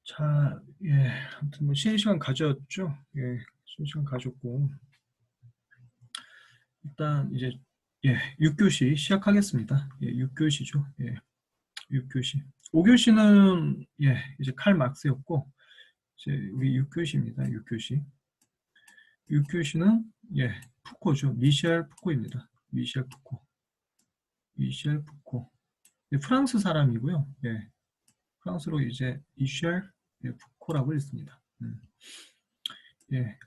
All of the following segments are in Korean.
자, 예, 아무튼 뭐 쉬는 시간 가졌죠. 예, 쉬는 시간 가졌고 일단 이제 6교시 시작하겠습니다. 예, 6교시죠. 예, 6교시. 5교시는 이제 칼 막스였고 이제 우리 6교시입니다. 6교시. 6교시는 푸코죠. 미셸 푸코입니다. 미셸 푸코. 미셸 푸코. 프랑스 사람이고요. 예, 프랑스로 이제 미셸 푸코라고 했습니다.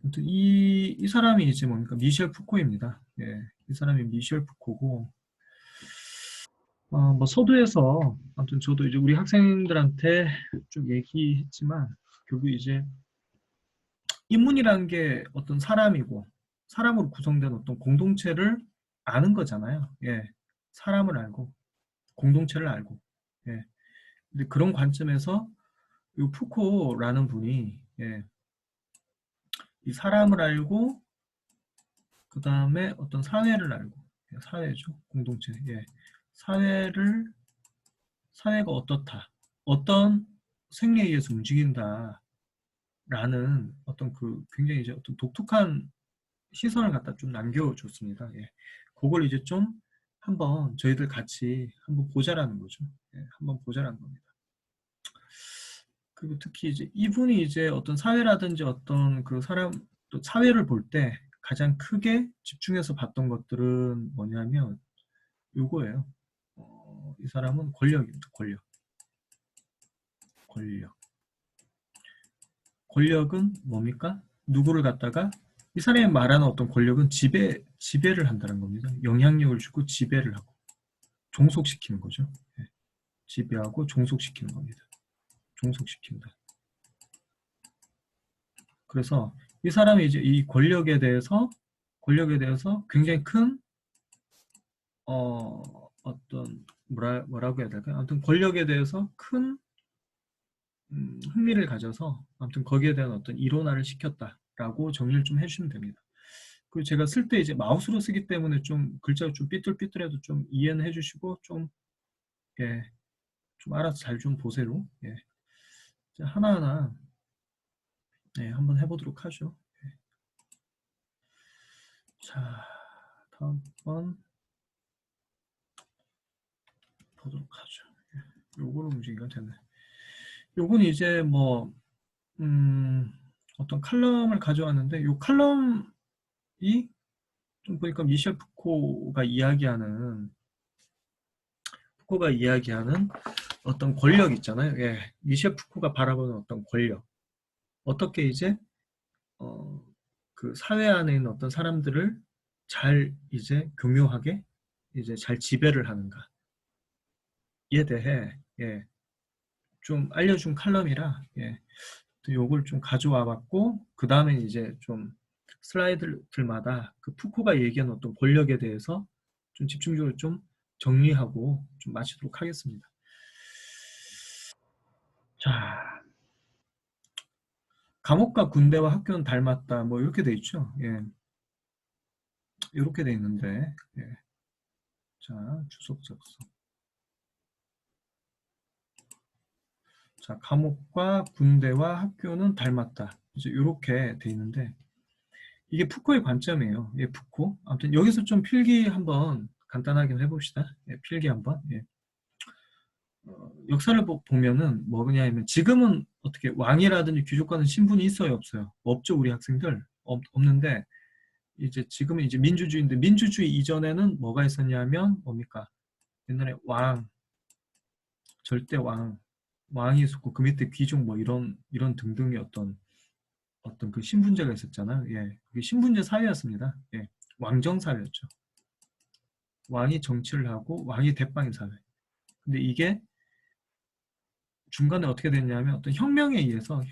아무튼 이 사람이 이제 뭡니까? 미셸 푸코입니다. 예, 이 사람이 미셸 푸코고, 뭐 서두에서, 아무튼 저도 이제 우리 학생들한테 좀 얘기했지만, 결국 이제 인문이라는 게 어떤 사람이고, 사람으로 구성된 어떤 공동체를 아는 거잖아요. 예, 사람을 알고, 공동체를 알고, 예. 근데 그런 관점에서 이 푸코라는 분이, 이 사람을 알고, 그 다음에 어떤 사회를 알고, 사회죠, 공동체. 사회가 어떻다, 어떤 생리에 의해서 움직인다라는 어떤 그 굉장히 이제 어떤 독특한 시선을 갖다 좀 남겨줬습니다. 그걸 이제 좀 한번 저희들 같이 한번 보자라는 거죠. 한번 보자라는 겁니다. 그리고 특히 이제 이분이 이제 어떤 사회라든지 어떤 그 사람, 또 사회를 볼 때 가장 크게 집중해서 봤던 것들은 뭐냐면 요거예요. 이 사람은 권력입니다. 권력. 권력은 뭡니까? 누구를 갖다가 이 사람이 말하는 어떤 권력은 지배를 한다는 겁니다. 영향력을 주고 지배를 하고 종속시키는 거죠. 지배하고 종속시키는 겁니다. 종속시킨다. 그래서 이 사람이 이제 이 권력에 대해서 굉장히 큰 어떤 뭐라고 해야 될까요? 아무튼 권력에 대해서 큰 흥미를 가져서 아무튼 거기에 대한 어떤 이론화를 시켰다라고 정리를 좀 해주시면 됩니다. 그리고 제가 쓸 때 이제 마우스로 쓰기 때문에 좀 글자가 좀 삐뚤삐뚤해도 좀 이해는 해주시고 좀 알아서 잘 좀 보세요. 하나하나 한번 해보도록 하죠. 자, 다음번 보도록 하죠. 요거로 움직이가 되네. 요건 이제 뭐 어떤 칼럼을 가져왔는데 요 칼럼이 좀 보니까 미셸 푸코가 이야기하는 어떤 권력 있잖아요. 미셸 푸코가 바라보는 어떤 권력. 어떻게 이제 그 사회 안에 있는 어떤 사람들을 잘 이제 교묘하게 이제 잘 지배를 하는가에 대해 좀 알려준 칼럼이라 요걸 좀 가져와 봤고, 그 다음에 이제 좀 슬라이드들마다 그 푸코가 얘기한 어떤 권력에 대해서 좀 집중적으로 좀 정리하고 좀 마치도록 하겠습니다. 자, 감옥과 군대와 학교는 닮았다. 뭐 이렇게 돼 있죠. 이렇게 돼 있는데, 자, 주석 작성. 자, 감옥과 군대와 학교는 닮았다. 이제 이렇게 돼 있는데, 이게 푸코의 관점이에요. 푸코. 아무튼 여기서 좀 필기 한번 간단하게 해봅시다. 필기 한번. 역사를 보면은 뭐냐면 지금은 어떻게 왕이라든지 귀족과는 신분이 있어요, 없어요? 없죠, 우리 학생들. 없는데 이제 지금은 이제 민주주의인데, 민주주의 이전에는 뭐가 있었냐면 뭡니까? 옛날에 절대 왕이 있었고 그 밑에 귀족 뭐 이런 등등의 어떤 그 신분제가 있었잖아요. 그게 신분제 사회였습니다. 왕정 사회였죠. 왕이 정치를 하고 왕이 대빵인 사회. 근데 이게 중간에 어떻게 됐냐면 어떤 혁명에서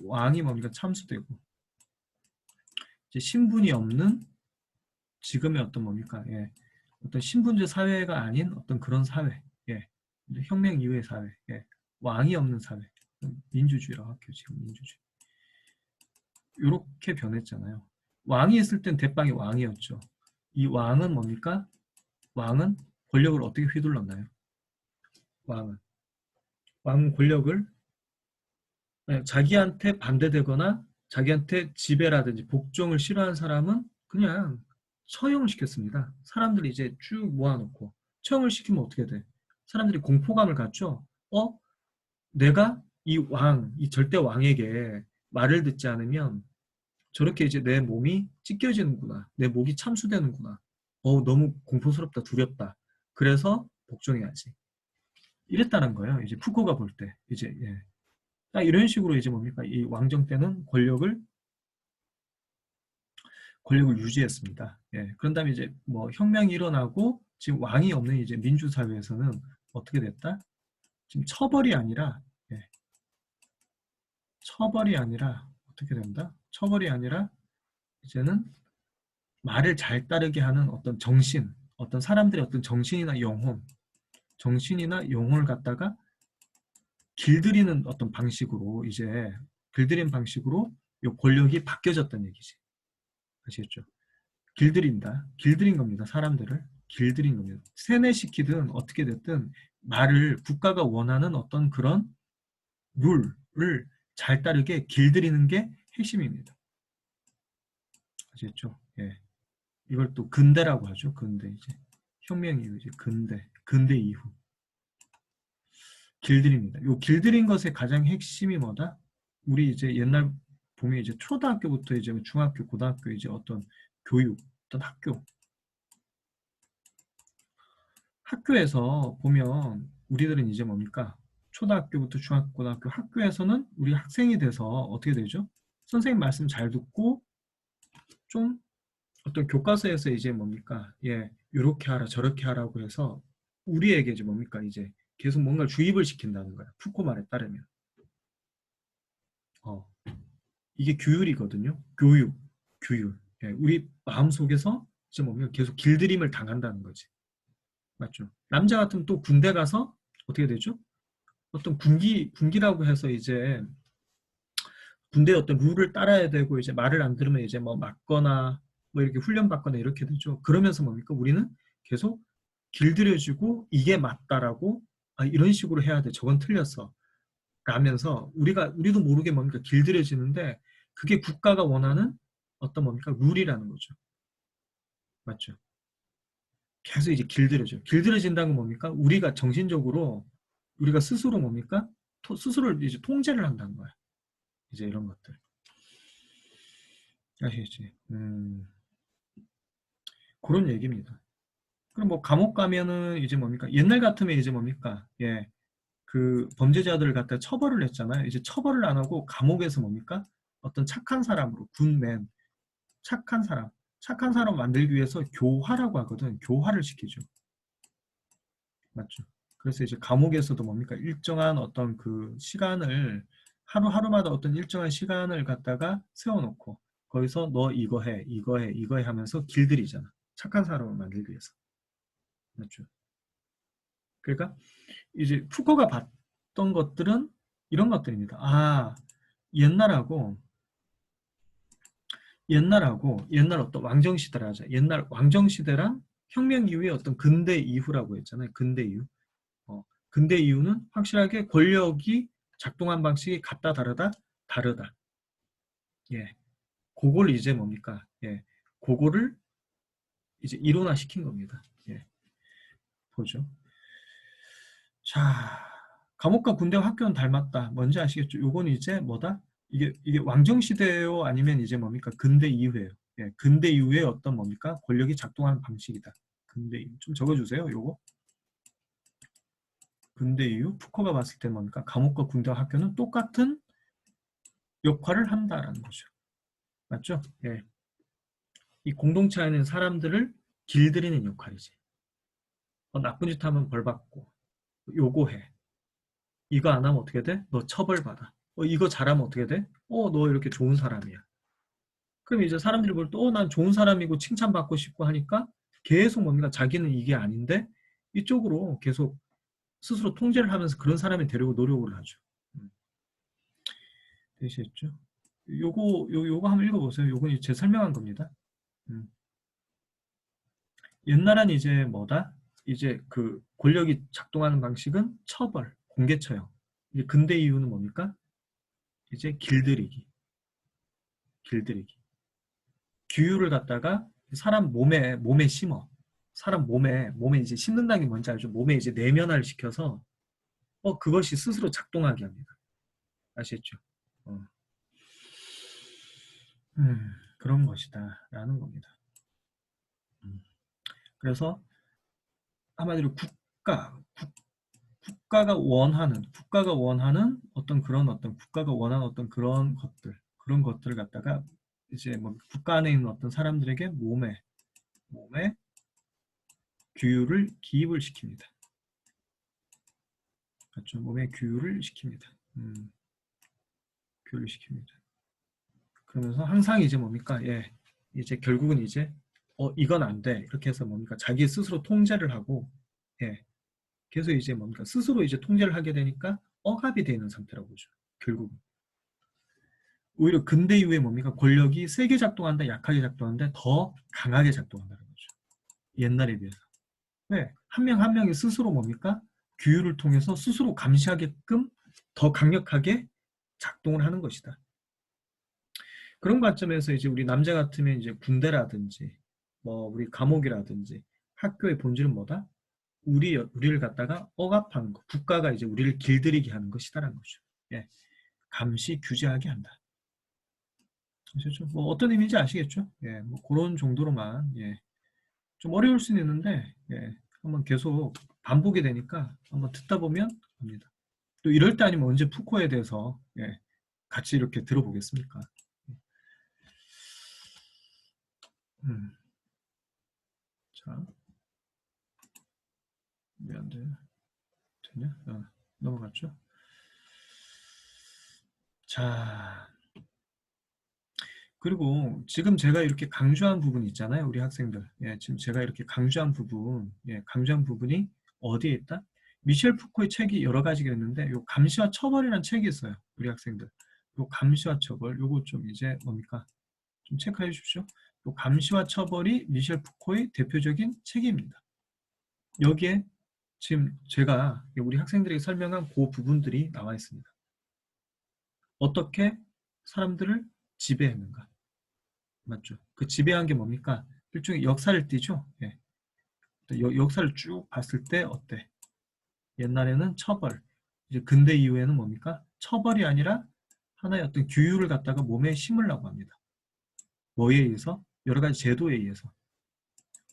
왕이 뭡니까? 참수되고 이제 신분이 없는 지금의 어떤 뭡니까? 어떤 신분제 사회가 아닌 어떤 그런 사회. 혁명 이후의 사회. 왕이 없는 사회. 민주주의라고 할게요. 지금 민주주의. 이렇게 변했잖아요. 왕이 있을 땐 대빵이 왕이었죠. 이 왕은 뭡니까? 왕은 권력을 어떻게 휘둘렀나요? 왕은 권력을 네, 자기한테 반대되거나 자기한테 지배라든지 복종을 싫어하는 사람은 그냥 처형을 시켰습니다. 사람들이 이제 쭉 모아놓고 처형을 시키면 어떻게 돼? 사람들이 공포감을 갖죠. 내가 이 왕, 이 절대 왕에게 말을 듣지 않으면 저렇게 이제 내 몸이 찢겨지는구나. 내 목이 참수되는구나. 너무 공포스럽다, 두렵다. 그래서 복종해야지. 이랬다는 거예요. 이제 푸코가 볼 때. 이제, 예. 딱 이런 식으로 이제 뭡니까? 이 왕정 때는 권력을 유지했습니다. 예. 그런 다음에 이제 뭐 혁명이 일어나고 지금 왕이 없는 이제 민주사회에서는 어떻게 됐다? 지금 예. 처벌이 아니라 어떻게 된다? 처벌이 아니라 이제는 말을 잘 따르게 하는 어떤 정신, 어떤 사람들의 어떤 정신이나 영혼을 갖다가 길들이는 어떤 방식으로 이제 길들인 방식으로 이 권력이 바뀌어졌다는 얘기지. 아시겠죠? 길들인 겁니다. 사람들을 길들인 겁니다. 세뇌시키든 어떻게 됐든 말을 국가가 원하는 어떤 그런 룰을 잘 따르게 길들이는 게 핵심입니다. 아시겠죠? 예. 이걸 또 근대라고 하죠. 근대 이제 혁명 이후 이제 근대 이후 길들입니다. 요 길들인 것의 가장 핵심이 뭐다? 우리 이제 옛날 보면 이제 초등학교부터 이제 중학교, 고등학교 이제 어떤 교육, 어떤 학교에서 보면 우리들은 이제 뭡니까? 초등학교부터 중학교, 고등학교 학교에서는 우리 학생이 돼서 어떻게 되죠? 선생님 말씀 잘 듣고 좀 어떤 교과서에서 이제 뭡니까? 예, 요렇게 하라, 저렇게 하라고 해서 우리에게 이제 뭡니까? 이제 계속 뭔가 주입을 시킨다는 거야. 푸코 말에 따르면. 어, 이게 규율이거든요. 규율. 예, 우리 마음속에서 이제 뭡니까? 계속 길들임을 당한다는 거지. 맞죠? 남자 같으면 또 군대 가서 어떻게 되죠? 어떤 군기라고 해서 이제 군대의 어떤 룰을 따라야 되고 이제 말을 안 들으면 이제 뭐 맞거나 뭐 이렇게 훈련받거나 이렇게 되죠. 그러면서 뭡니까? 우리는 계속 길들여지고 이게 맞다라고 이런 식으로 해야 돼. 저건 틀렸어. 라면서 우리도 모르게 뭡니까? 길들여지는데 그게 국가가 원하는 어떤 뭡니까? 룰이라는 거죠. 맞죠? 계속 이제 길들여진다는 건 뭡니까? 우리가 정신적으로 우리가 스스로 뭡니까? 스스로를 이제 통제를 한다는 거야. 이제 이런 것들. 아시겠지? 그런 얘기입니다. 그럼 뭐 감옥 가면은 이제 뭡니까? 옛날 같으면 이제 뭡니까? 예. 그 범죄자들을 갖다 처벌을 했잖아요. 이제 처벌을 안 하고 감옥에서 뭡니까? 어떤 착한 사람으로 군맨 착한 사람 만들기 위해서 교화라고 하거든. 교화를 시키죠. 맞죠? 그래서 이제 감옥에서도 뭡니까? 일정한 어떤 그 시간을 하루하루마다 어떤 일정한 시간을 갖다가 세워놓고 거기서 너 이거 해 하면서 길들이잖아. 착한 사람을 만들기 위해서. 맞죠? 그러니까 이제 푸코가 봤던 것들은 이런 것들입니다. 옛날하고 옛날 어떤 왕정시대라 하자. 옛날 왕정시대랑 혁명 이후의 어떤 근대 이후라고 했잖아요. 근대 이후. 근대 이후는 확실하게 권력이 작동한 방식이 같다 다르다. 예. 그걸 이제 뭡니까? 예. 그거를 이제 이론화시킨 겁니다. 예. 보죠. 자, 감옥과 군대와 학교는 닮았다. 뭔지 아시겠죠? 요건 이제 뭐다? 이게 왕정 시대예요? 아니면 이제 뭡니까? 근대 이후예요. 예, 근대 이후에 어떤 뭡니까? 권력이 작동하는 방식이다. 근대 이후. 좀 적어주세요. 요거. 근대 이후 푸코가 봤을 때 뭡니까? 감옥과 군대와 학교는 똑같은 역할을 한다라는 거죠. 맞죠? 예. 이 공동체 안에 있는 사람들을 길들이는 역할이지. 나쁜 짓 하면 벌 받고, 요거해. 이거 안 하면 어떻게 돼? 너 처벌받아. 이거 잘하면 어떻게 돼? 너 이렇게 좋은 사람이야. 그럼 이제 사람들이 볼 때, 난 좋은 사람이고 칭찬받고 싶고 하니까 계속 뭡니까? 자기는 이게 아닌데 이쪽으로 계속 스스로 통제를 하면서 그런 사람이 되려고 노력을 하죠. 되시겠죠? 요거 한번 읽어보세요. 요건 제 설명한 겁니다. 음. 옛날엔 이제 뭐다? 이제 그 권력이 작동하는 방식은 처벌, 공개 처형. 이제 근대 이후는 뭡니까? 이제 길들이기. 규율을 갖다가 사람 몸에 심어. 사람 몸에 이제 심는다는 게 뭔지 알죠? 몸에 이제 내면화를 시켜서 그것이 스스로 작동하게 합니다. 아시겠죠? 어. 그런 것이다 라는 겁니다. 그래서 한마디로 국가가 원하는 그런 것들을 갖다가 이제 뭐 국가 안에 있는 어떤 사람들에게 몸에 규율을 기입을 시킵니다. 그렇죠? 몸에 규율을 시킵니다. 규율을 시킵니다. 그러면서 항상 이제 뭡니까? 예, 이제 결국은 이제 이건 안 돼. 이렇게 해서 뭡니까? 자기 스스로 통제를 하고, 예, 계속 이제 뭡니까? 스스로 이제 통제를 하게 되니까 억압이 되는 상태라고 보죠. 결국은. 오히려 근대 이후에 뭡니까? 권력이 세게 작동한다, 약하게 작동한다, 더 강하게 작동한다는 거죠. 옛날에 비해서. 왜? 한 명 한 명이 스스로 뭡니까? 규율을 통해서 스스로 감시하게끔 더 강력하게 작동을 하는 것이다. 그런 관점에서 이제 우리 남자 같으면 이제 군대라든지 뭐 우리 감옥이라든지 학교의 본질은 뭐다? 우리를 갖다가 억압하는 거. 국가가 이제 우리를 길들이게 하는 것이다라는 거죠. 예. 감시 규제하게 한다. 아시죠? 뭐 어떤 의미인지 아시겠죠? 예. 뭐 그런 정도로만 예. 좀 어려울 수는 있는데 예. 한번 계속 반복이 되니까 한번 듣다 보면 합니다. 또 이럴 때 아니면 언제 푸코에 대해서 예. 같이 이렇게 들어보겠습니까? 음. 자, 왜 안 돼? 되냐? 넘어갔죠? 자, 그리고 지금 제가 이렇게 강조한 부분 있잖아요, 우리 학생들. 예, 지금 제가 이렇게 강조한 부분이 어디에 있다? 미셸 푸코의 책이 여러 가지가 있는데, 요 감시와 처벌이라는 책이 있어요, 우리 학생들. 요 감시와 처벌, 요거 좀 이제 뭡니까? 좀 체크해 주십시오. 요 감시와 처벌이 미셸 푸코의 대표적인 책입니다. 여기에 지금 제가 우리 학생들에게 설명한 그 부분들이 나와 있습니다. 어떻게 사람들을 지배했는가? 맞죠? 그 지배한 게 뭡니까? 일종의 역사를 띠죠? 예. 역사를 쭉 봤을 때 어때? 옛날에는 처벌, 이제 근대 이후에는 뭡니까? 처벌이 아니라 하나의 어떤 규율을 갖다가 몸에 심으려고 합니다. 뭐에 의해서? 여러 가지 제도에 의해서.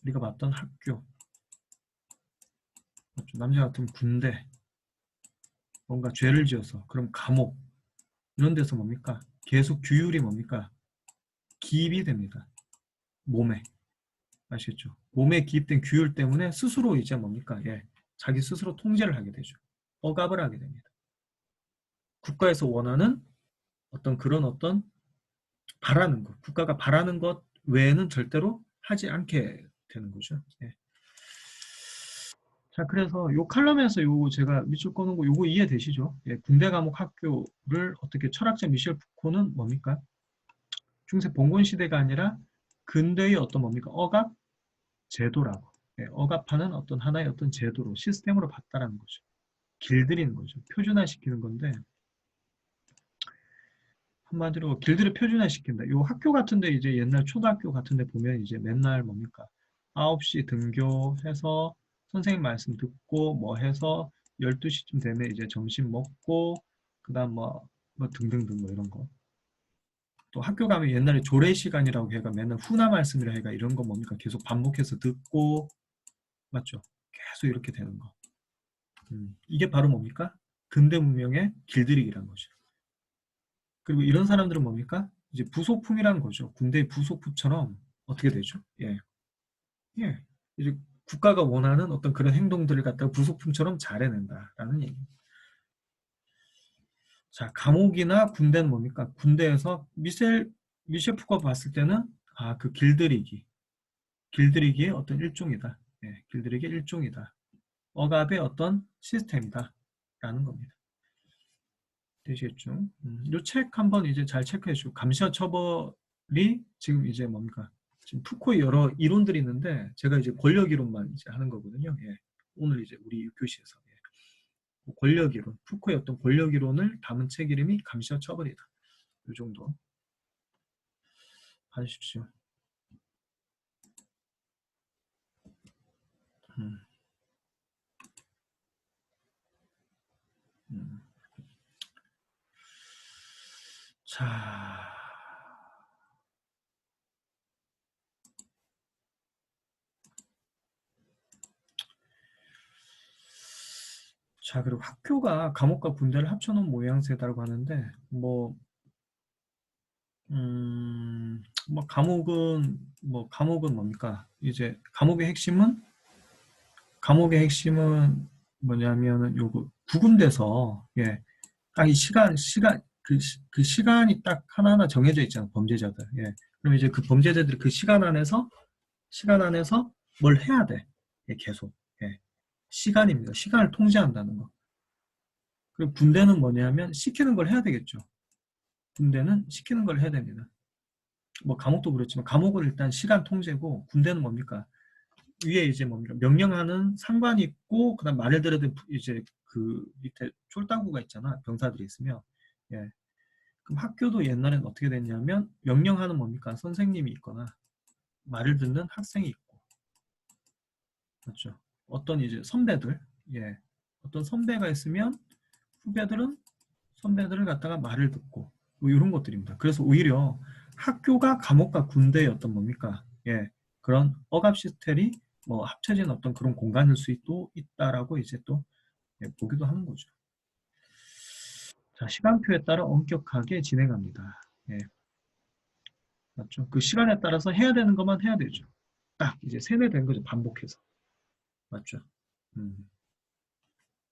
우리가 봤던 학교, 맞죠? 남자 같으면 군대, 뭔가 죄를 지어서, 그럼 감옥, 이런 데서 뭡니까? 계속 규율이 뭡니까? 기입이 됩니다. 몸에. 아시겠죠? 몸에 기입된 규율 때문에 스스로 이제 뭡니까? 예, 자기 스스로 통제를 하게 되죠. 억압을 하게 됩니다. 국가에서 원하는 어떤 바라는 것, 국가가 바라는 것 외에는 절대로 하지 않게 되는 거죠. 예. 자, 그래서 요 칼럼에서 요 제가 밑줄 꺼놓은 거 요거 이해되시죠? 예, 군대 감옥 학교를 어떻게 철학자 미셸 푸코는 뭡니까? 중세 봉건 시대가 아니라 근대의 어떤 뭡니까? 억압 제도라고. 예, 억압하는 어떤 하나의 어떤 제도로 시스템으로 봤다라는 거죠. 길들이는 거죠. 표준화시키는 건데 한마디로 길들여 표준화시킨다. 요 학교 같은데 이제 옛날 초등학교 같은데 보면 이제 맨날 뭡니까? 9시 등교해서 선생님 말씀 듣고 뭐 해서 12시쯤 되면 이제 점심 먹고 그다음 뭐 등등등 뭐 이런 거. 또 학교 가면 옛날에 조례 시간이라고 해가 맨날 훈화 말씀이라 해가 이런 거 뭡니까? 계속 반복해서 듣고 맞죠? 계속 이렇게 되는 거. 이게 바로 뭡니까? 근대 문명의 길들이기란 거죠. 그리고 이런 사람들은 뭡니까? 이제 부속품이라는 거죠. 군대의 부속품처럼 어떻게 되죠? 예. 예. 이제 국가가 원하는 어떤 그런 행동들을 갖다가 부속품처럼 잘 해낸다라는 얘기입니다. 자, 감옥이나 군대는 뭡니까? 군대에서 미셸 푸코가 봤을 때는 그 길들이기의 어떤 일종이다. 예, 길들이기의 일종이다. 억압의 어떤 시스템이다. 라는 겁니다. 되시겠죠? 이 책 한번 이제 잘 체크해 주시고, 감시와 처벌이 지금 이제 뭡니까? 지금 푸코의 여러 이론들이 있는데, 제가 이제 권력 이론만 이제 하는 거거든요. 예. 오늘 이제 우리 6교시에서. 예. 권력이론, 푸코의 어떤 권력이론을 담은 책 이름이 감시와 처벌이다. 이 정도 봐주십시오. 음, 음. 자, 그리고 학교가 감옥과 군대를 합쳐놓은 모양새다라고 하는데, 감옥은 뭡니까? 이제 감옥의 핵심은 뭐냐면은 요거 구금돼서, 예, 딱 이 그 시간이 딱 하나하나 정해져 있잖아, 범죄자들. 예. 그럼 이제 그 범죄자들이 그 시간 안에서 뭘 해야 돼. 예, 계속. 예. 시간입니다. 시간을 통제한다는 거. 그리고 군대는 뭐냐면 시키는 걸 해야 되겠죠. 군대는 시키는 걸 해야 됩니다. 뭐 감옥도 그렇지만 감옥은 일단 시간 통제고 군대는 뭡니까? 위에 이제 뭡니까? 명령하는 상관이 있고 그다음 말을 들어야 될 이제 그 밑에 쫄따구가 있잖아. 병사들이 있으면. 예. 그럼 학교도 옛날엔 어떻게 됐냐면 명령하는 뭡니까? 선생님이 있거나 말을 듣는 학생이 있고. 맞죠? 어떤 이제 선배들, 예. 어떤 선배가 있으면 후배들은 선배들을 갖다가 말을 듣고 뭐 이런 것들입니다. 그래서 오히려 학교가 감옥과 군대의 어떤 뭡니까? 예. 그런 억압 시스템이 뭐 합쳐진 어떤 그런 공간일 수도 있다라고 이제 또 예, 보기도 하는 거죠. 자, 시간표에 따라 엄격하게 진행합니다. 예. 맞죠? 그 시간에 따라서 해야 되는 것만 해야 되죠. 딱 이제 세뇌된 거죠. 반복해서. 맞죠? 음.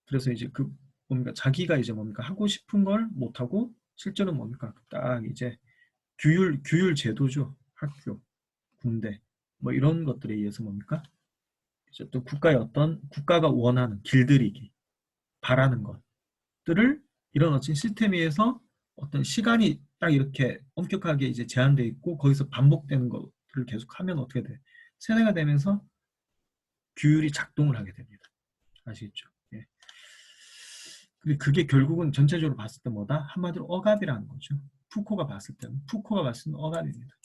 그래서 이제 그 뭡니까 자기가 이제 뭡니까 하고 싶은 걸 못하고 실제로 뭡니까 딱 이제 규율 제도죠. 학교, 군대 뭐 이런 것들에 의해서 뭡니까 이제 또 국가가 원하는 길들이기 바라는 것들을 이런 어떤 시스템에 의해서 어떤 시간이 딱 이렇게 엄격하게 이제 제한돼 있고 거기서 반복되는 것들을 계속하면 어떻게 돼? 세뇌가 되면서 규율이 작동을 하게 됩니다. 아시겠죠? 예. 그게 결국은 전체적으로 봤을 때 뭐다? 한마디로 억압이라는 거죠. 푸코가 봤을 때는 억압입니다.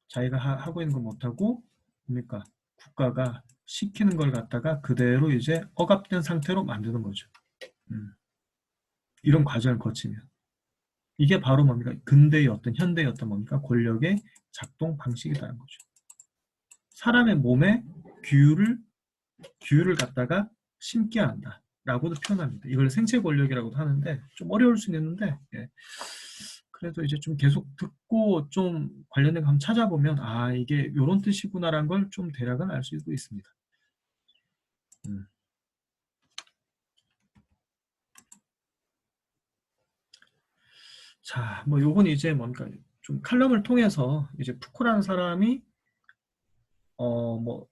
자기가 하고 있는 걸 못하고 뭡니까? 국가가 시키는 걸 갖다가 그대로 이제 억압된 상태로 만드는 거죠. 음, 이런 과정을 거치면 이게 바로 뭡니까? 현대의 어떤 뭡니까? 권력의 작동 방식이라는 거죠. 사람의 몸에 규율을 갖다가 심게 한다라고도 표현합니다. 이걸 생체 권력이라고도 하는데 좀 어려울 수는 있는데 예. 그래도 이제 좀 계속 듣고 좀 관련된 거 한번 찾아보면 아 이게 이런 뜻이구나라는 걸 좀 대략은 알 수도 있습니다. 음. 자, 뭐 요건 이제 뭔가 좀 칼럼을 통해서 이제 푸코라는 사람이 뭐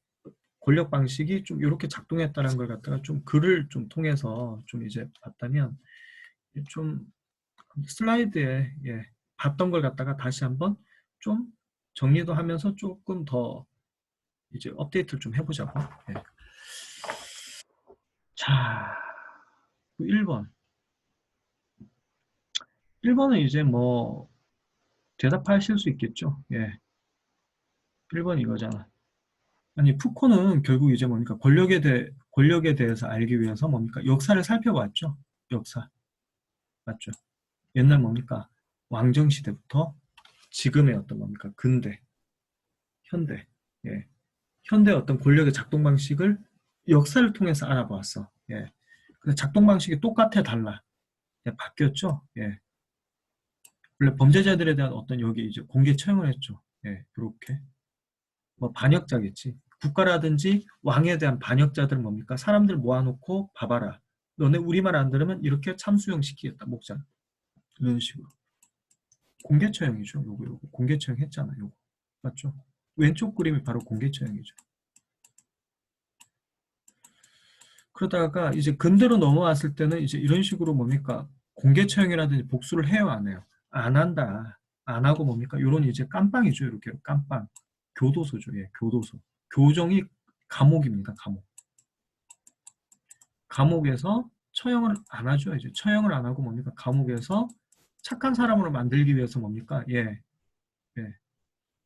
권력 방식이 좀 이렇게 작동했다는 걸 갖다가 좀 글을 좀 통해서 좀 이제 봤다면 좀 슬라이드에 예, 봤던 걸 갖다가 다시 한번 좀 정리도 하면서 조금 더 이제 업데이트를 좀 해보자고. 예. 자, 1번. 1번은 이제 뭐 대답하실 수 있겠죠. 예. 1번 이거잖아. 아니, 푸코는 결국 이제 뭡니까? 권력에 대해서 알기 위해서 뭡니까? 역사를 살펴봤죠. 역사. 맞죠? 옛날 뭡니까? 왕정시대부터 지금의 어떤 뭡니까? 근대, 현대. 예. 현대 어떤 권력의 작동 방식을 역사를 통해서 알아보았어. 예. 그 작동 방식이 똑같아 달라. 예, 바뀌었죠. 예. 원래 범죄자들에 대한 어떤 여기 이제 공개 처형을 했죠. 예, 그렇게. 뭐 반역자겠지. 국가라든지 왕에 대한 반역자들은 뭡니까? 사람들 모아놓고 봐봐라. 너네 우리 말 안 들으면 이렇게 참수형 시키겠다. 목자. 이런 식으로. 공개 처형이죠. 요거. 공개 처형 했잖아. 요거. 맞죠? 왼쪽 그림이 바로 공개 처형이죠. 그러다가 이제 근대로 넘어왔을 때는 이제 이런 식으로 뭡니까? 공개 처형이라든지 복수를 해요, 안 해요? 안 한다. 안 하고 뭡니까? 이런 이제 깜빵이죠. 이렇게 깜빵. 교도소죠. 예, 교도소. 교정이 감옥입니다. 감옥. 감옥에서 처형을 안 하죠. 이제 처형을 안 하고 뭡니까? 감옥에서 착한 사람으로 만들기 위해서 뭡니까? 예, 예,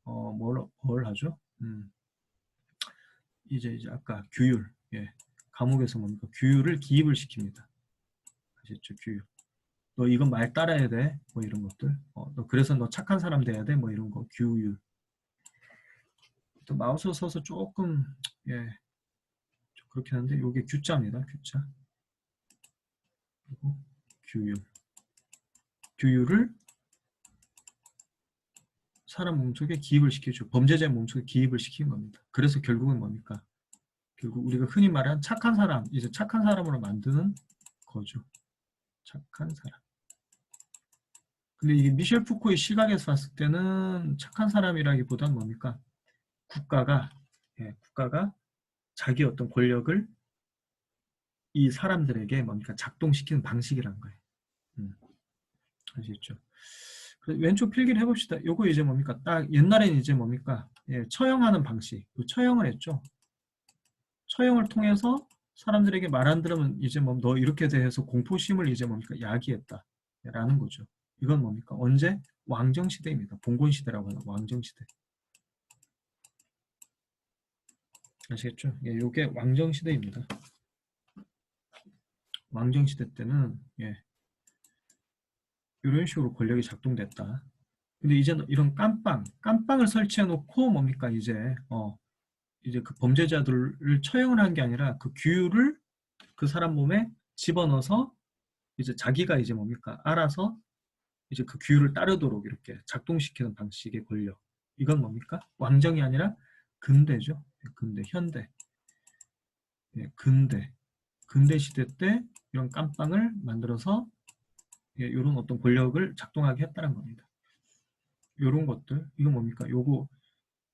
뭘 하죠? 이제 아까 규율, 예, 감옥에서 뭡니까? 규율을 기입을 시킵니다. 아셨죠? 규율. 너 이건 말 따라야 돼. 뭐 이런 것들. 너 그래서 너 착한 사람 돼야 돼. 뭐 이런 거. 규율. 또 마우스 써서 조금 예, 좀 그렇긴 한데 이게 규자입니다. 규자. 그리고 규율. 규율을 사람 몸속에 기입을 시켜줘. 범죄자의 몸속에 기입을 시킨 겁니다. 그래서 결국은 뭡니까? 결국 우리가 흔히 말하는 착한 사람, 이제 착한 사람으로 만드는 거죠. 착한 사람. 근데 이게 미셸 푸코의 시각에서 봤을 때는 착한 사람이라기보다는 뭡니까? 국가가, 예, 국가가 자기 어떤 권력을 이 사람들에게 뭡니까? 작동시키는 방식이란 거예요. 아시겠죠? 그래서 왼쪽 필기를 해봅시다. 요거 이제 뭡니까? 딱 옛날에는 이제 뭡니까? 예, 처형하는 방식. 처형을 했죠. 처형을 통해서 사람들에게 말 안 들으면 이제 뭐 너 이렇게 대해서 공포심을 이제 뭡니까? 야기했다. 라는 거죠. 이건 뭡니까? 언제? 왕정시대입니다. 봉건시대라고 하는 왕정시대. 아시겠죠? 예, 요게 왕정시대입니다. 왕정시대 때는 예, 이런 식으로 권력이 작동됐다. 근데 이제는 이런 깜빵을 설치해 놓고 뭡니까? 이제 그 범죄자들을 처형을 한 게 아니라 그 규율을 그 사람 몸에 집어넣어서 이제 자기가 이제 뭡니까? 알아서 이제 그 규율을 따르도록 이렇게 작동시키는 방식의 권력. 이건 뭡니까? 왕정이 아니라 근대죠. 근대, 현대. 예, 근대 시대 때 이런 깜빵을 만들어서 예, 이런 어떤 권력을 작동하게 했다는 겁니다. 이런 것들, 이거 뭡니까? 요거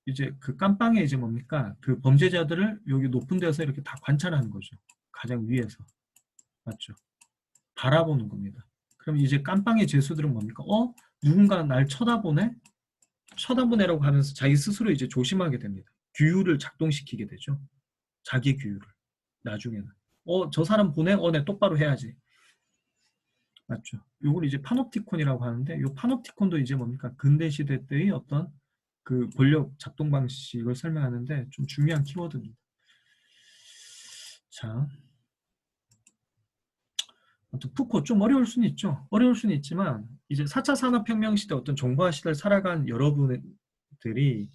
이제 그 깜빵에 이제 뭡니까? 그 범죄자들을 여기 높은 데서 이렇게 다 관찰하는 거죠. 가장 위에서. 맞죠? 바라보는 겁니다. 그럼 이제 깜빵의 죄수들은 뭡니까? 누군가 날 쳐다보네? 쳐다보네라고 하면서 자기 스스로 이제 조심하게 됩니다. 규율을 작동시키게 되죠. 자기 규율을. 나중에는. 저 사람 보네? 내 똑바로 해야지. 맞죠? 요걸 이제 파놉티콘이라고 하는데 요 파놉티콘도 이제 뭡니까? 근대 시대 때의 어떤 그 권력 작동 방식을 설명하는데 좀 중요한 키워드입니다. 자, 푸코 좀 어려울 수는 있죠. 어려울 수는 있지만 이제 4차 산업혁명 시대 어떤 정보화 시대를 살아간 여러분들이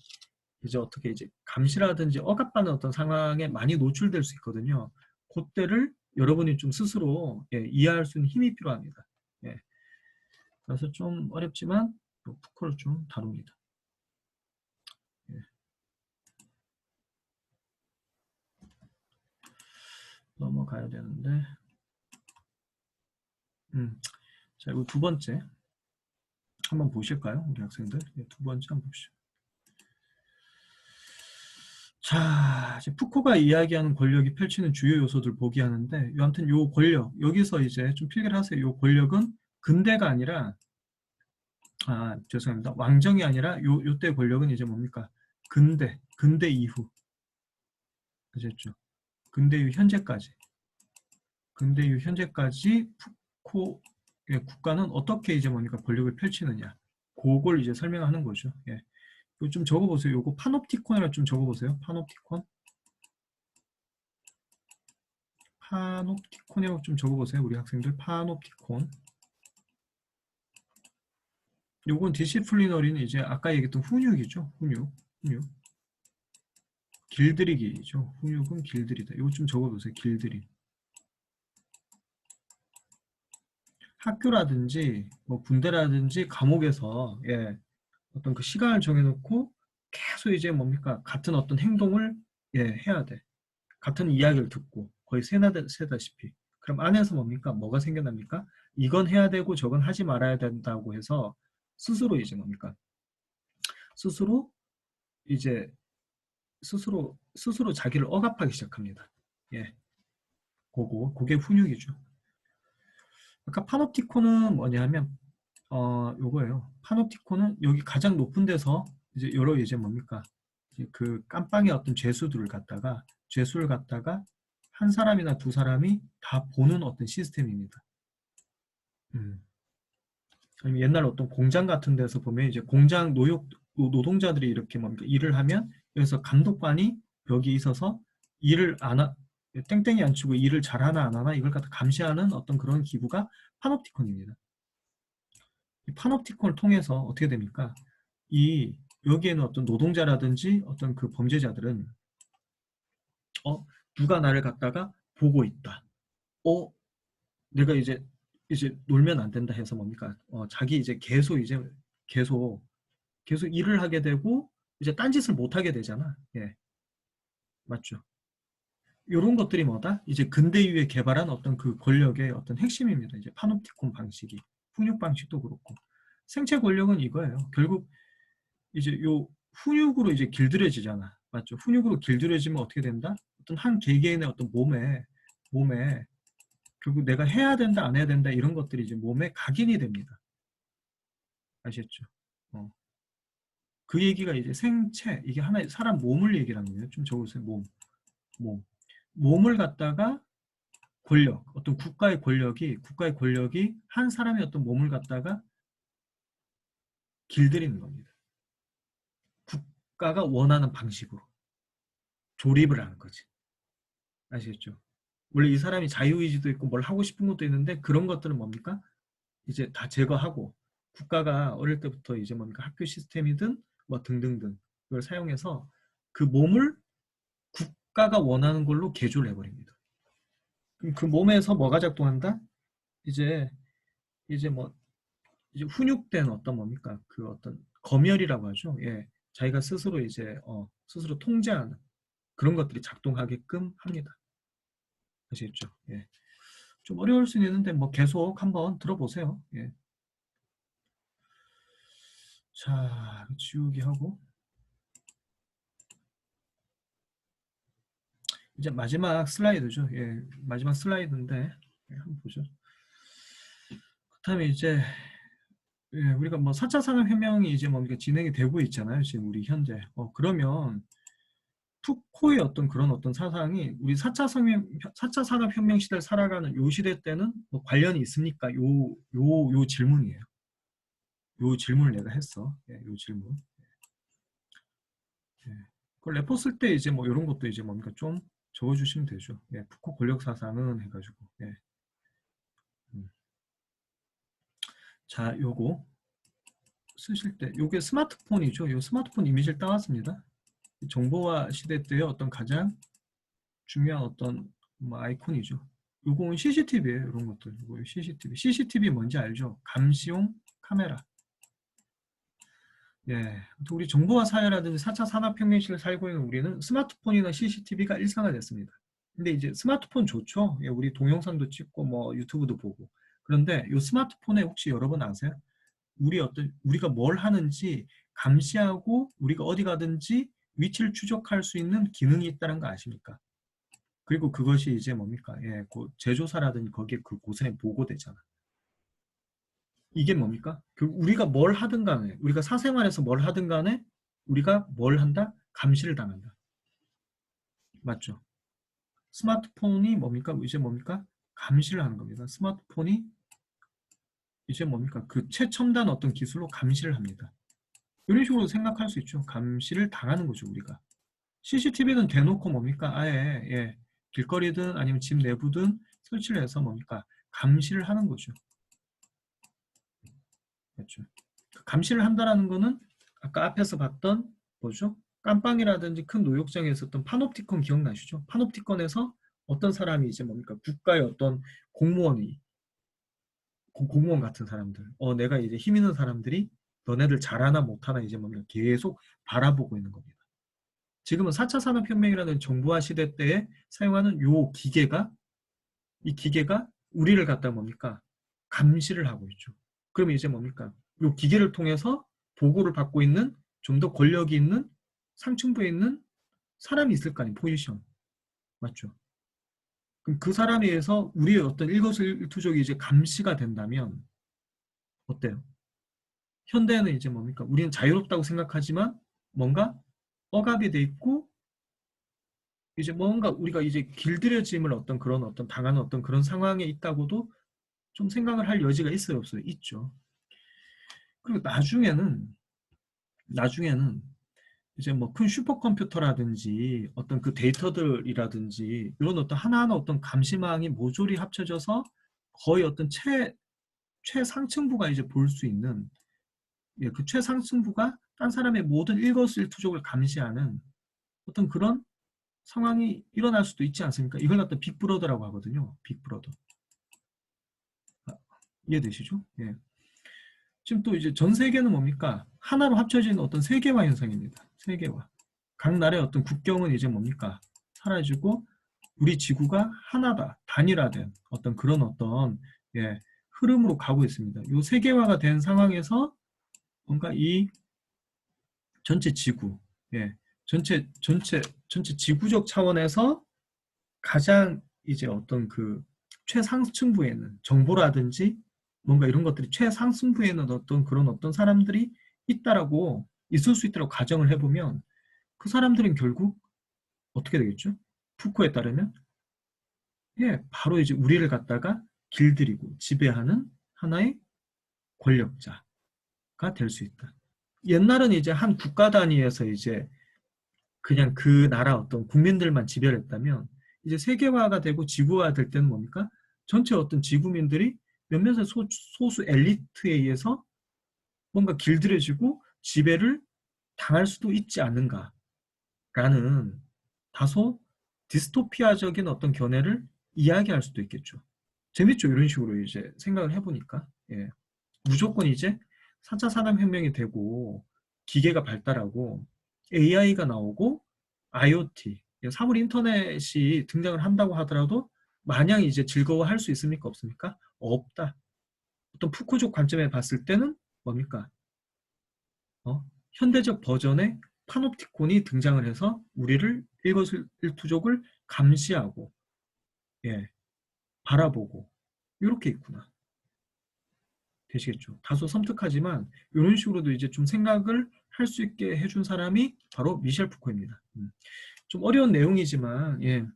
이제 어떻게 이제 감시라든지 억압받는 어떤 상황에 많이 노출될 수 있거든요. 그때를 여러분이 좀 스스로 예, 이해할 수 있는 힘이 필요합니다. 예. 그래서 좀 어렵지만 푸코를 좀 다룹니다. 예. 넘어가야 되는데 자, 이거 두 번째 한번 보실까요? 우리 학생들 예, 두 번째 한번 봅시다. 자, 이제 푸코가 이야기하는 권력이 펼치는 주요 요소들 보기 하는데 아무튼 요 권력 여기서 이제 좀 필기를 하세요. 요 권력은 근대가 아니라 죄송합니다. 왕정이 아니라 요때 권력은 이제 뭡니까? 근대 이후 아셨죠? 근대 이후 현재까지 푸코의 국가는 어떻게 이제 뭡니까? 권력을 펼치느냐 그걸 이제 설명하는 거죠. 예. 이거 좀 적어보세요. 요거 파놉티콘이라 좀 적어보세요. 파놉티콘이라고 좀 적어보세요. 우리 학생들 파놉티콘. 요건 디시플리너리는 이제 아까 얘기했던 훈육이죠. 훈육. 길들이기죠. 훈육은 길들이다. 이거 좀 적어보세요. 길들임. 학교라든지 뭐 군대라든지 감옥에서 예, 어떤 그 시간을 정해놓고 계속 이제 뭡니까 같은 어떤 행동을 예, 해야 돼. 같은 이야기를 듣고 거의 세다시피. 그럼 안에서 뭡니까? 뭐가 생겨납니까? 이건 해야 되고 저건 하지 말아야 된다고 해서 스스로 이제 뭡니까? 스스로 이제 스스로 자기를 억압하기 시작합니다. 예, 그게 훈육이죠. 아까 파놉티콘은 뭐냐면 요거예요. 파놉티콘은 여기 가장 높은 데서 이제 이제 뭡니까? 이제 그 깜빵의 어떤 죄수를 갖다가 한 사람이나 두 사람이 다 보는 어떤 시스템입니다. 아니면 옛날 어떤 공장 같은 데서 보면 이제 공장 노동자들이 이렇게 뭡니까 일을 하면 여기서 감독관이 여기 있어서 일을 안 땡땡이 안 치고 일을 잘하나 안 하나 이걸 갖다 감시하는 어떤 그런 기구가 파놉티콘입니다. 이 파놉티콘을 통해서 어떻게 됩니까? 이 여기에는 어떤 노동자라든지 어떤 그 범죄자들은 누가 나를 갖다가 보고 있다. 내가 이제 놀면 안 된다 해서 뭡니까? 자기 이제 계속 일을 하게 되고 이제 딴짓을 못 하게 되잖아. 예, 맞죠? 이런 것들이 뭐다? 이제 근대 이후에 개발한 어떤 그 권력의 어떤 핵심입니다. 이제 파놉티콘 방식이 훈육 방식도 그렇고 생체 권력은 이거예요. 결국 이제 요 훈육으로 이제 길들여지잖아. 맞죠? 훈육으로 길들여지면 어떻게 된다? 어떤 한 개개인의 어떤 몸에 결국 내가 해야 된다, 안 해야 된다 이런 것들이 이제 몸에 각인이 됩니다. 아시겠죠? 그 얘기가 이제 생체, 이게 하나의 사람 몸을 얘기하는 거예요. 좀 적으세요. 몸. 몸을 갖다가 어떤 국가의 권력이 한 사람의 어떤 몸을 갖다가 길들이는 겁니다. 국가가 원하는 방식으로 조립을 하는 거지. 아시겠죠? 원래 이 사람이 자유의지도 있고 뭘 하고 싶은 것도 있는데 그런 것들은 뭡니까? 이제 다 제거하고 국가가 어릴 때부터 이제 뭡니까? 학교 시스템이든 뭐 등등등 그걸 사용해서 그 몸을 국가가 원하는 걸로 개조를 해버립니다. 그럼 그 몸에서 뭐가 작동한다? 이제 뭐 이제 훈육된 어떤 뭡니까? 그 어떤 검열이라고 하죠. 예. 자기가 스스로 이제 스스로 통제하는 그런 것들이 작동하게끔 합니다. 아시겠죠? 예. 좀 어려울 수 있는데 뭐 계속 한번 들어보세요. 예. 자, 지우기 하고 이제 마지막 슬라이드죠. 예. 마지막 슬라이드인데 예, 한번 보죠. 그다음에 이제 예, 우리가 뭐 4차 산업혁명이 이제 뭡니까 진행이 되고 있잖아요. 지금 우리 현재. 그러면 푸코의 어떤 그런 어떤 사상이 우리 4차 산업혁명 시대를 살아가는 요 시대 때는 뭐 관련이 있습니까? 요 질문이에요. 요 질문을 내가 했어. 예, 요 질문. 예. 그 레포 쓸 때 이제 뭐 이런 것도 이제 뭡니까 좀 적어주시면 되죠. 예, 푸코 권력 사상은 해가지고. 예. 자, 요거 쓰실 때 요게 스마트폰이죠. 요 스마트폰 이미지를 따왔습니다. 정보화 시대 때의 어떤 가장 중요한 어떤 뭐 아이콘이죠. 요거는 CCTV예요. 이런 것들. 이거 CCTV. CCTV 뭔지 알죠? 감시용 카메라. 예. 우리 정보화 사회라든지 4차 산업혁명 시대를 살고 있는 우리는 스마트폰이나 CCTV가 일상화됐습니다. 근데 이제 스마트폰 좋죠? 예, 우리 동영상도 찍고 뭐 유튜브도 보고. 그런데 이 스마트폰에 혹시 여러분 아세요? 우리가 뭘 하는지 감시하고 우리가 어디 가든지 위치를 추적할 수 있는 기능이 있다는 거 아십니까? 그리고 그것이 이제 뭡니까? 예, 그 제조사라든지 거기에 그 곳에 보고되잖아. 이게 뭡니까? 우리가 뭘 하든 간에, 우리가 사생활에서 뭘 하든 간에 우리가 뭘 한다? 감시를 당한다. 맞죠? 스마트폰이 뭡니까? 이제 뭡니까? 감시를 하는 겁니다. 스마트폰이 이제 뭡니까? 그 최첨단 어떤 기술로 감시를 합니다. 이런 식으로 생각할 수 있죠. 감시를 당하는 거죠, 우리가. CCTV는 대놓고 뭡니까? 아예 예, 길거리든 아니면 집 내부든 설치를 해서 뭡니까? 감시를 하는 거죠. 그렇죠. 감시를 한다라는 거는 아까 앞에서 봤던 뭐죠? 깜빵이라든지 큰 노역장에 있었던 파놉티콘 기억나시죠? 파놉티콘에서 어떤 사람이 이제 뭡니까? 국가의 어떤 공무원이 공무원 같은 사람들, 내가 이제 힘 있는 사람들이 너네들 잘하나 못하나 이제 뭡니까? 계속 바라보고 있는 겁니다. 지금은 4차 산업혁명이라는 정부화 시대 때에 사용하는 이 기계가 우리를 갖다 뭡니까? 감시를 하고 있죠. 그럼 이제 뭡니까? 이 기계를 통해서 보고를 받고 있는 좀 더 권력이 있는 상층부에 있는 사람이 있을 거 아니에요. 포지션. 맞죠? 그럼 그 사람에 의해서 우리의 어떤 일거수일투족이 이제 감시가 된다면 어때요? 현대에는 이제 뭡니까? 우리는 자유롭다고 생각하지만 뭔가 억압이 돼 있고 이제 뭔가 우리가 이제 길들여짐을 어떤 그런 어떤 당하는 어떤 그런 상황에 있다고도 좀 생각을 할 여지가 있어요, 없어요? 있죠. 그리고 나중에는 이제 뭐 큰 슈퍼컴퓨터라든지 어떤 그 데이터들이라든지 이런 어떤 하나하나 어떤 감시망이 모조리 합쳐져서 거의 어떤 최상층부가 이제 볼 수 있는, 예, 그 최상층부가 딴 사람의 모든 일거수일투족을 감시하는 어떤 그런 상황이 일어날 수도 있지 않습니까? 이걸 갖다 빅브러더라고 하거든요. 빅브러더. 아, 이해되시죠? 예. 지금 또 이제 전 세계는 뭡니까? 하나로 합쳐지는 어떤 세계화 현상입니다. 세계화. 각 나라의 어떤 국경은 이제 뭡니까? 사라지고 우리 지구가 하나다, 단일화된 어떤 그런 어떤, 예, 흐름으로 가고 있습니다. 이 세계화가 된 상황에서 뭔가 이 전체 지구, 예, 전체 지구적 차원에서 가장 이제 어떤 그 최상층부에는 정보라든지 뭔가 이런 것들이 최상층부에는 어떤 그런 어떤 사람들이 있다라고 있을 수 있다고 가정을 해보면 그 사람들은 결국 어떻게 되겠죠? 푸코에 따르면, 예, 바로 이제 우리를 갖다가 길들이고 지배하는 하나의 권력자가 될 수 있다. 옛날은 이제 한 국가 단위에서 이제 그냥 그 나라 어떤 국민들만 지배했다면 이제 세계화가 되고 지구화가 될 때는 뭡니까? 전체 어떤 지구민들이 몇몇의 소수 엘리트에 의해서 뭔가 길들여지고 지배를 당할 수도 있지 않는가라는 다소 디스토피아적인 어떤 견해를 이야기할 수도 있겠죠. 재밌죠? 이런 식으로 이제 생각을 해보니까. 예. 무조건 이제 4차 산업혁명이 되고 기계가 발달하고 AI가 나오고 IoT, 사물 인터넷이 등장을 한다고 하더라도 마냥 이제 즐거워할 수 있습니까? 없습니까? 없다. 어떤 푸코족 관점에 봤을 때는 뭡니까? 현대적 버전의 파놉티콘이 등장을 해서 우리를 일거수일투족을 감시하고, 예, 바라보고 이렇게 있구나. 되시겠죠. 다소 섬뜩하지만 이런 식으로도 이제 좀 생각을 할 수 있게 해준 사람이 바로 미셸 푸코입니다. 좀 어려운 내용이지만, 예,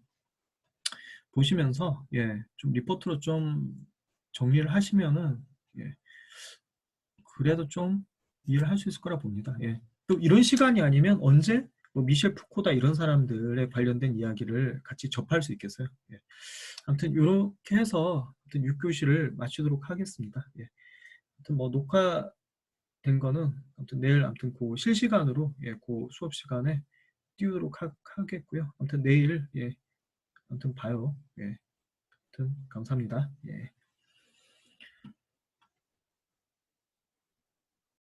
보시면서, 예, 좀 리포트로 좀 정리를 하시면은, 예, 그래도 좀 이해를 할 수 있을 거라 봅니다. 예. 또 이런 시간이 아니면 언제 뭐 미셸 푸코다 이런 사람들에 관련된 이야기를 같이 접할 수 있겠어요. 예. 아무튼 이렇게 해서 6교시를 마치도록 하겠습니다. 예. 아무튼 뭐 녹화된 거는 아무튼 내일 아무튼 그 실시간으로, 예, 그 수업 시간에 띄우도록 하겠고요. 아무튼 내일, 예, 아무튼 봐요. 예. 아무튼 감사합니다. 예.